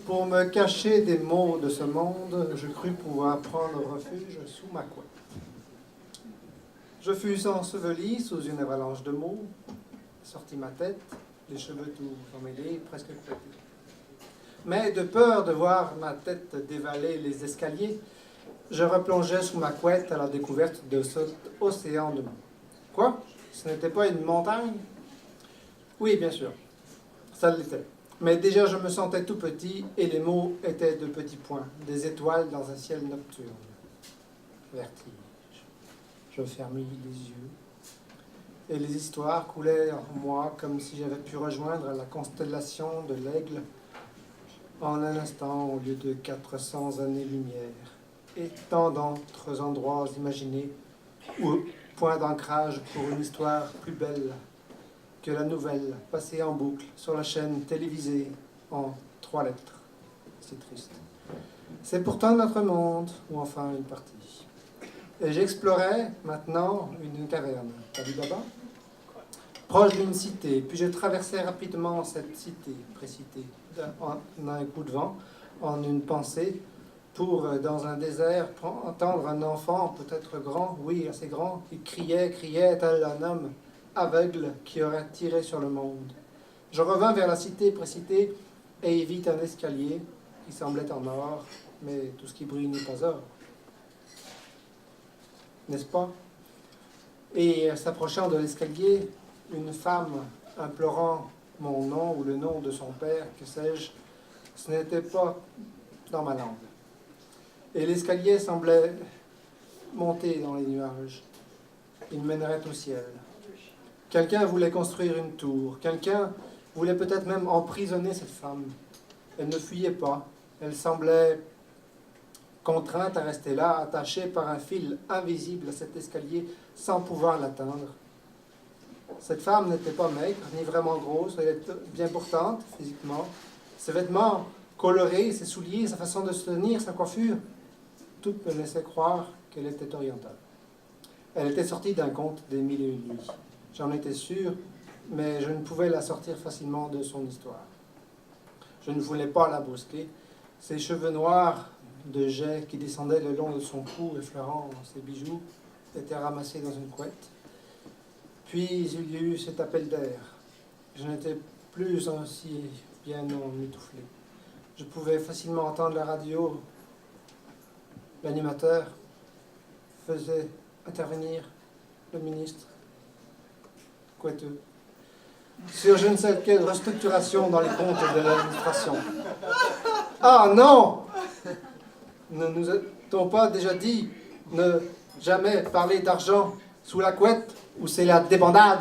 Pour me cacher des maux de ce monde, je crus pouvoir prendre refuge sous ma couette. Je fus enseveli sous une avalanche de mots, sortis ma tête, les cheveux tout emmêlés, presque éclatés. Mais de peur de voir ma tête dévaler les escaliers, je replongeais sous ma couette à la découverte de cet océan de mots. Quoi? Ce n'était pas une montagne? Oui, bien sûr, ça l'était. Mais déjà je me sentais tout petit et les mots étaient de petits points, des étoiles dans un ciel nocturne. Vertige. Je fermis les yeux et les histoires coulaient en moi comme si j'avais pu rejoindre la constellation de l'aigle en un instant au lieu de 400 années-lumière et tant d'autres endroits imaginés ou point d'ancrage pour une histoire plus belle que la nouvelle passée en boucle sur la chaîne télévisée en 3 lettres. C'est triste. C'est pourtant notre monde, ou enfin une partie. Et j'explorais maintenant une caverne. T'as vu là-bas? Proche d'une cité. Puis je traversais rapidement cette cité, précitée, en un coup de vent, en une pensée, pour, dans un désert, entendre un enfant, peut-être grand, oui, assez grand, qui criait, tel un homme aveugle qui aurait tiré sur le monde. Je revins vers la cité précitée et y vis un escalier qui semblait en or, mais tout ce qui brille n'est pas or. N'est-ce pas? Et s'approchant de l'escalier, une femme implorant mon nom ou le nom de son père, que sais-je, ce n'était pas dans ma langue. Et l'escalier semblait monter dans les nuages. Il mènerait au ciel. Quelqu'un voulait construire une tour. Quelqu'un voulait peut-être même emprisonner cette femme. Elle ne fuyait pas. Elle semblait contrainte à rester là, attachée par un fil invisible à cet escalier sans pouvoir l'atteindre. Cette femme n'était pas maigre, ni vraiment grosse. Elle était bien portante, physiquement. Ses vêtements colorés, ses souliers, sa façon de se tenir, sa coiffure, tout me laissait croire qu'elle était orientale. Elle était sortie d'un conte des 1001 nuits. J'en étais sûr, mais je ne pouvais la sortir facilement de son histoire. Je ne voulais pas la brusquer. Ses cheveux noirs de jais qui descendaient le long de son cou, effleurant ses bijoux, étaient ramassés dans une couette. Puis il y a eu cet appel d'air. Je n'étais plus aussi bien emmitouflé. Je pouvais facilement entendre la radio. L'animateur faisait intervenir le ministre Couetteux sur je ne sais quelle restructuration dans les comptes de l'administration. Ah non! Ne nous a-t-on pas déjà dit ne jamais parler d'argent sous la couette ou c'est la débandade?